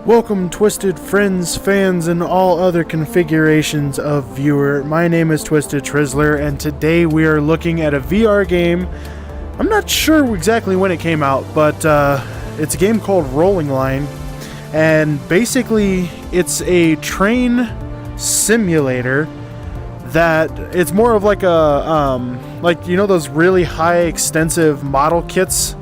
Welcome, Twisted friends, fans, and all other configurations of viewer. My name is Twisted Trizzler, and today we are looking at a VR game. I'm not sure exactly when it came out, but it's a game called Rolling Line, and basically it's a train simulator that it's more of like a like, you know, those really high extensive model kits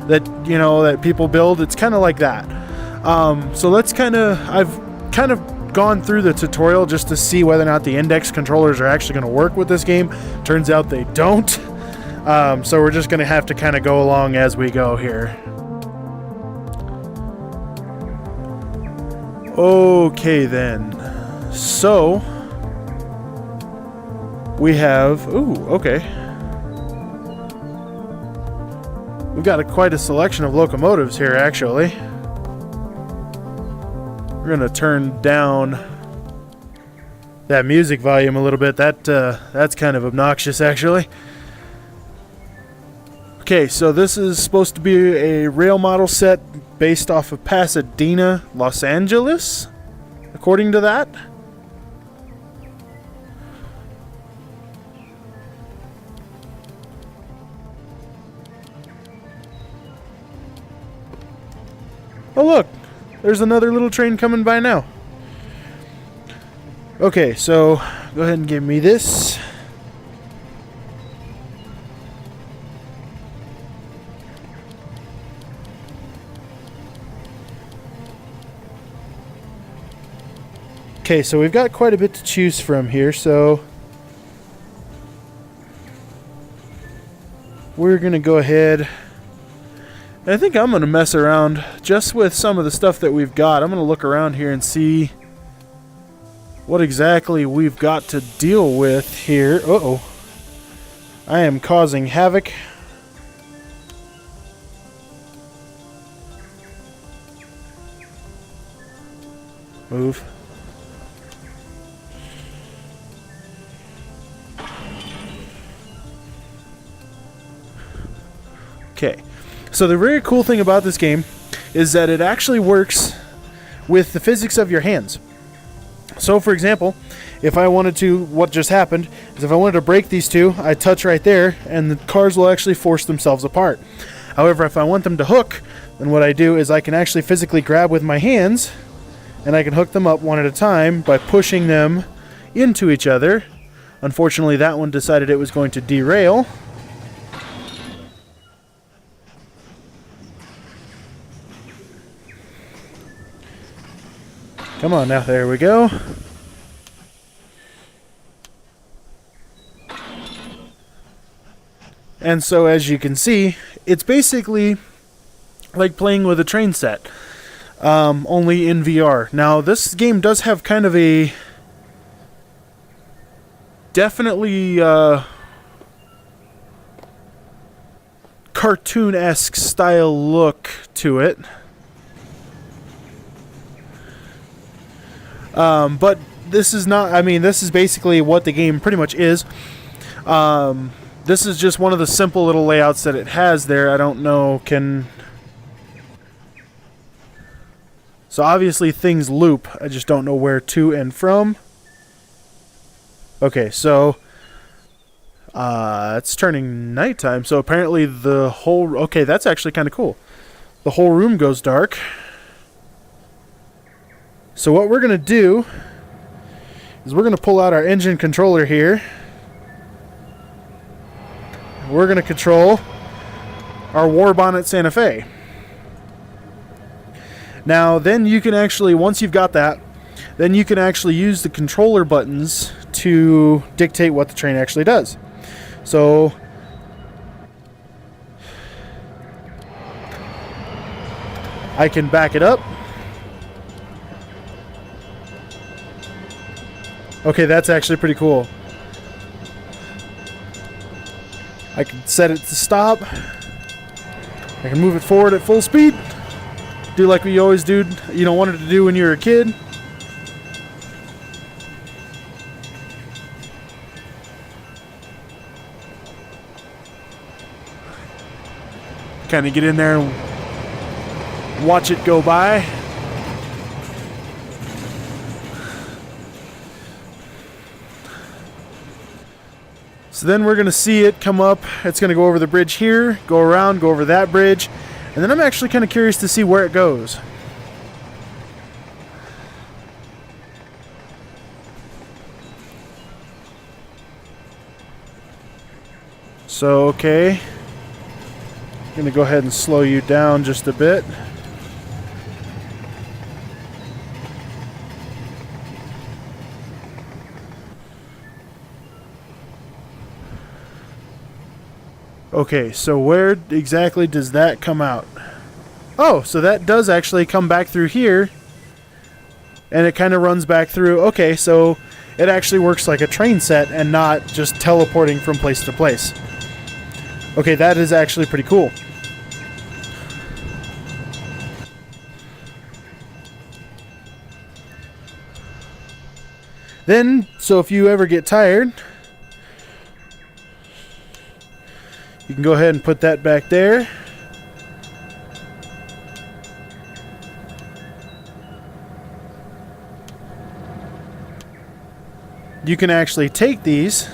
that that people build. It's kind of like that. So let's I've kind of gone through the tutorial just to see whether or not the index controllers are actually going to work with this game. Turns out they don't. So we're just going to have to kind of go along as we go here. Okay then. So we have, okay. We've got quite a selection of locomotives here, actually. We're gonna turn down that music volume a little bit. That's kind of obnoxious, actually. Okay, so this is supposed to be a rail model set based off of Pasadena, Los Angeles, according to that. Oh look! There's another little train coming by now. Okay, so go ahead and give me this. Okay, so we've got quite a bit to choose from here, so we're going to go ahead. I think I'm going to mess around just with some of the stuff that we've got. I'm going to look around here and see what exactly we've got to deal with here. Uh-oh. I am causing havoc. Move. Okay. So the very cool thing about this game is that it actually works with the physics of your hands. So for example, if I wanted to, what just happened is if I wanted to break these two, I touch right there and the cars will actually force themselves apart. However, if I want them to hook, then what I do is I can actually physically grab with my hands and I can hook them up one at a time by pushing them into each other. Unfortunately, that one decided it was going to derail. Come on now, there we go. And so as you can see, it's basically like playing with a train set, only in VR. Now this game does have kind of a definitely cartoon-esque style look to it. But this is not, I mean, this is basically what the game pretty much is. This is just one of the simple little layouts that it has there. I don't know, so obviously things loop. I just don't know where to and from. Okay, so it's turning nighttime, so apparently the whole, okay, that's actually kind of cool. The whole room goes dark. So what we're going to do is we're going to pull out our engine controller here. We're going to control our Warbonnet Santa Fe. Now then you can actually, once you've got that, then you can actually use the controller buttons to dictate what the train actually does. So I can back it up. Okay, that's actually pretty cool. I can set it to stop. I can move it forward at full speed. Do like we always do, wanted to do when you were a kid. Kind of get in there and watch it go by. So then we're going to see it come up. It's going to go over the bridge here, go around, go over that bridge. And then I'm actually kind of curious to see where it goes. So, okay. I'm going to go ahead and slow you down just a bit. Okay, so where exactly does that come out? Oh, so that does actually come back through here. And it kind of runs back through. Okay, so it actually works like a train set and not just teleporting from place to place. Okay, that is actually pretty cool. Then, so if you ever get tired, you can go ahead and put that back there. You can actually take these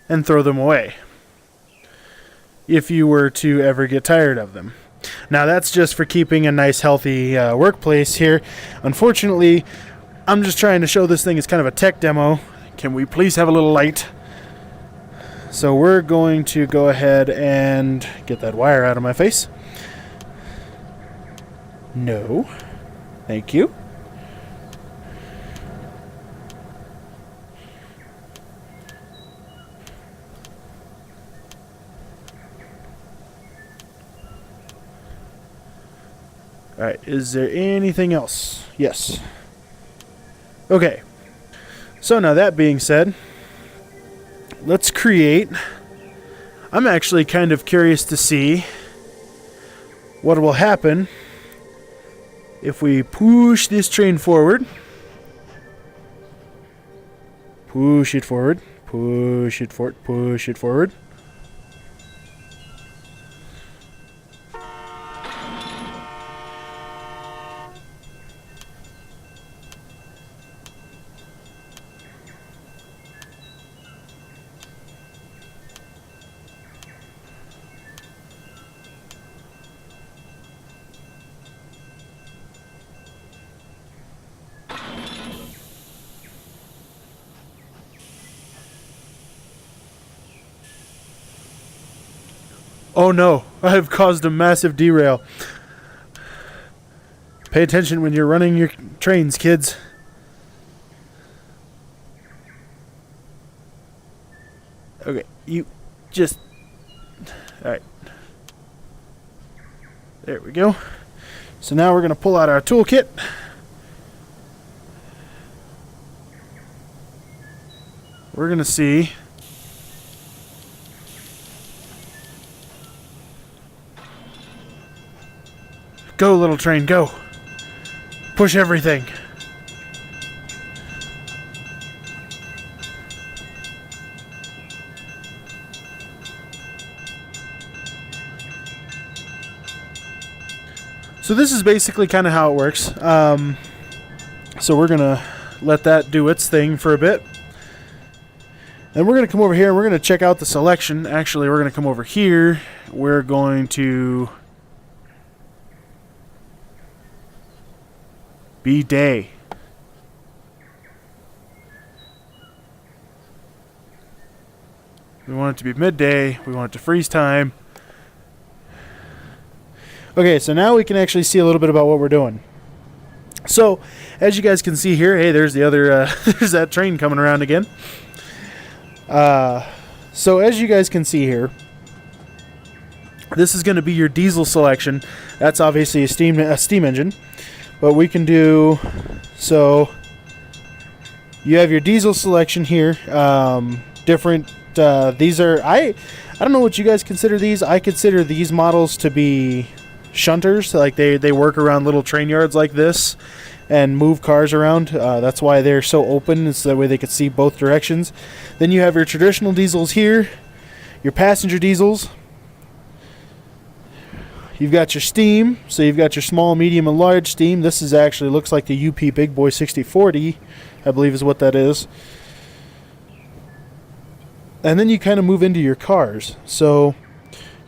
and throw them away if you were to ever get tired of them. Now that's just for keeping a nice healthy workplace here. Unfortunately, I'm just trying to show this thing as kind of a tech demo. Can we please have a little light? So we're going to go ahead and get that wire out of my face. No. Thank you. Alright, is there anything else? Yes. Okay. So now that being said, let's create. I'm actually kind of curious to see what will happen if we push this train forward. Push it forward. Push it forward. Push it forward. Oh no, I have caused a massive derail. Pay attention when you're running your trains, kids. Okay, you just... Alright. There we go. So now we're going to pull out our toolkit. We're going to see... Go, little train, go. Push everything. So this is basically kind of how it works. So we're going to let that do its thing for a bit. Then we're going to come over here and we're going to check out the selection. Actually, we're going to come over here. We're going to... be day. We want it to be midday. We want it to freeze time. Okay, so now we can actually see a little bit about what we're doing. So, as you guys can see here, hey, there's the other, there's that train coming around again. So as you guys can see here, this is going to be your diesel selection. That's obviously a steam engine. But we can do, so you have your diesel selection here. Different, these are, I don't know what you guys consider these. I consider these models to be shunters. Like they work around little train yards like this and move cars around. That's why they're so open. It's that way they can see both directions. Then you have your traditional diesels here, your passenger diesels. you've got your steam. So you've got your small, medium, and large steam. This is actually looks like the UP Big Boy 6040, I believe is what that is. And then you kind of move into your cars. So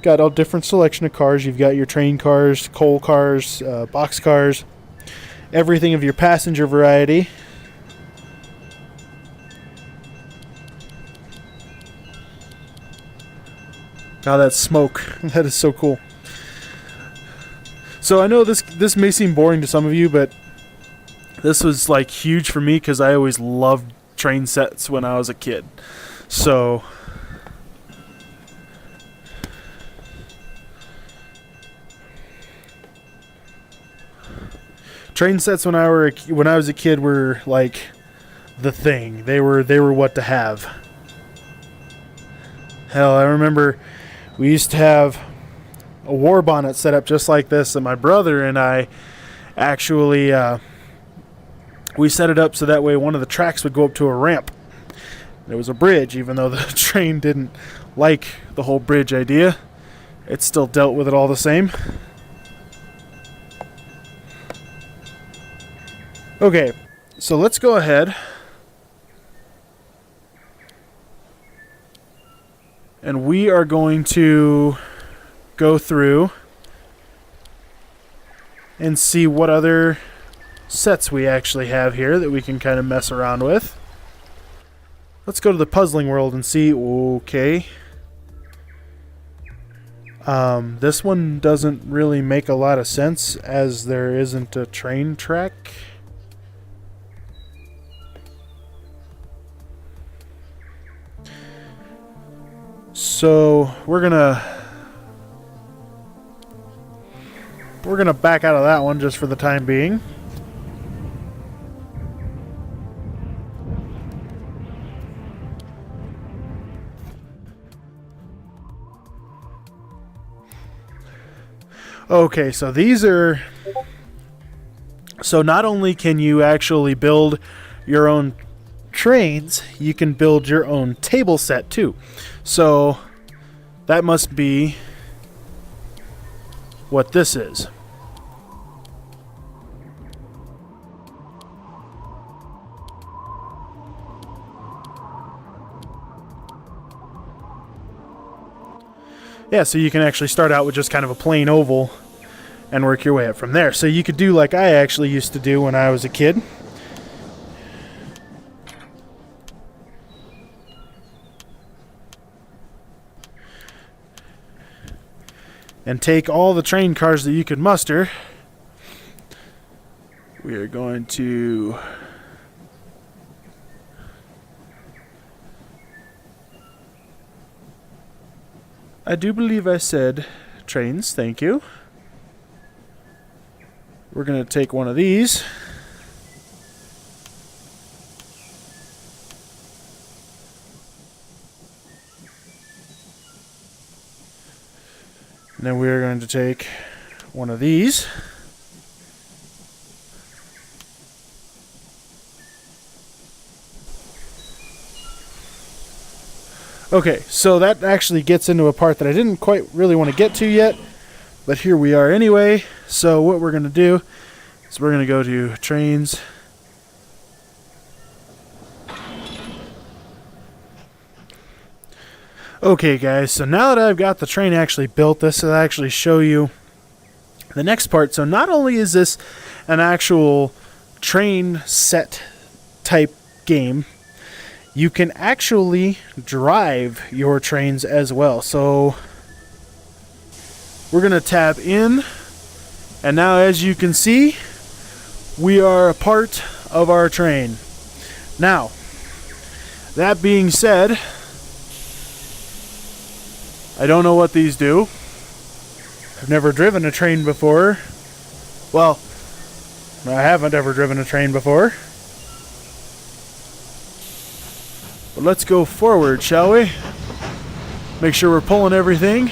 got all different selection of cars. You've got your train cars, coal cars, box cars, everything of your passenger variety. God, that smoke. That is so cool. So I know this may seem boring to some of you, but this was like huge for me because I always loved train sets when I was a kid. So train sets when I was a kid were like the thing. They were what to have. Hell, I remember we used to have a war bonnet set up just like this, and my brother and I actually we set it up so that way one of the tracks would go up to a ramp. There was a bridge, even though the train didn't like the whole bridge idea. It still dealt with it all the same. Okay, so let's go ahead and we are going to go through and see what other sets we actually have here that we can kind of mess around with. Let's go to the puzzling world and see. Okay. This one doesn't really make a lot of sense as there isn't a train track. So we're gonna back out of that one just for the time being. Okay, so these are... So not only can you actually build your own trains, you can build your own table set too. So that must be what this is. Yeah, so you can actually start out with just kind of a plain oval and work your way up from there. So you could do like I actually used to do when I was a kid. And take all the train cars that you could muster. We are going to... I do believe I said trains, thank you. We're going to take one of these. And then we're going to take one of these. Okay, so that actually gets into a part that I didn't quite really want to get to yet, but here we are anyway. So what we're going to do is we're going to go to trains. Okay guys, so now that I've got the train actually built, this will actually show you the next part. So not only is this an actual train set type game, you can actually drive your trains as well. So we're going to tab in, and now as you can see, we are a part of our train. Now, that being said, I don't know what these do. I've never driven a train before. Well, I haven't ever driven a train before. But let's go forward, shall we? Make sure we're pulling everything.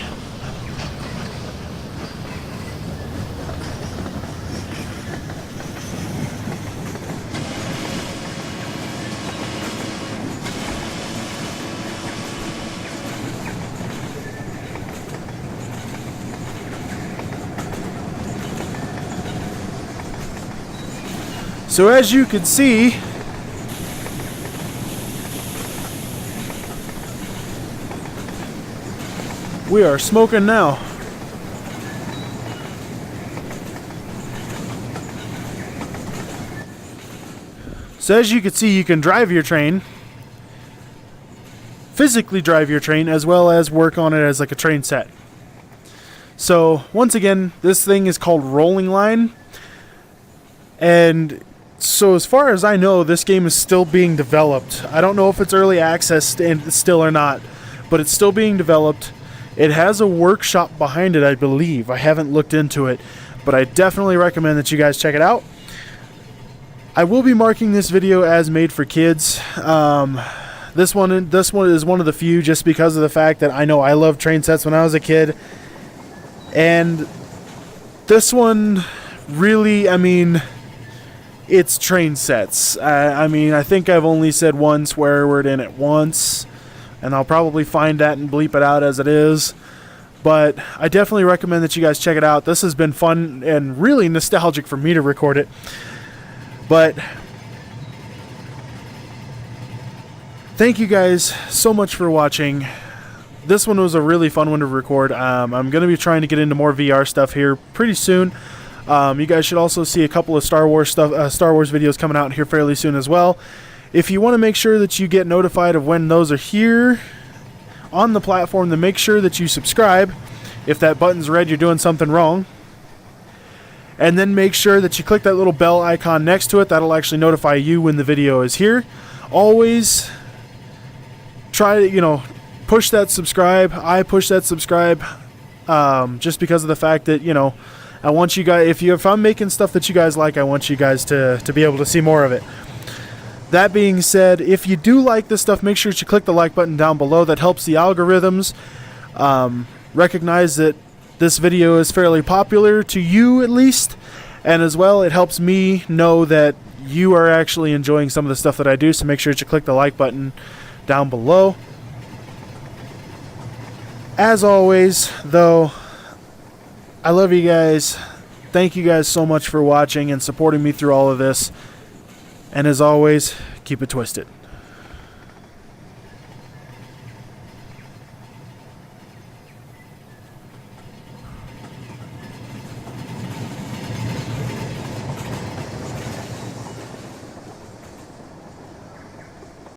So as you can see, we are smoking now. So as you can see, you can drive your train, physically drive your train, as well as work on it as like a train set. So once again, this thing is called Rolling Line. And so as far as I know, this game is still being developed. I don't know if it's early access still or not, but it's still being developed. It has a workshop behind it, I believe. I haven't looked into it, but I definitely recommend that you guys check it out. I will be marking this video as made for kids. This one is one of the few, just because of the fact that I know I loved train sets when I was a kid. And this one really, I mean, it's train sets. I mean, I think I've only said one swear word in it once, and I'll probably find that and bleep it out as it is. But I definitely recommend that you guys check it out. This has been fun and really nostalgic for me to record it. But thank you guys so much for watching. This one was a really fun one to record. I'm going to be trying to get into more VR stuff here pretty soon. You guys should also see a couple of Star Wars videos coming out here fairly soon as well. If you want to make sure that you get notified of when those are here on the platform, then make sure that you subscribe. If that button's red, you're doing something wrong. And then make sure that you click that little bell icon next to it. That'll actually notify you when the video is here. Always try to, push that subscribe. I push that subscribe just because of the fact that, I want you guys, if I'm making stuff that you guys like, I want you guys to be able to see more of it. That being said, if you do like this stuff, make sure that you click the like button down below. That helps the algorithms recognize that this video is fairly popular to you, at least, and as well, it helps me know that you are actually enjoying some of the stuff that I do, so make sure that you click the like button down below. As always, though, I love you guys. Thank you guys so much for watching and supporting me through all of this, and as always, keep it twisted.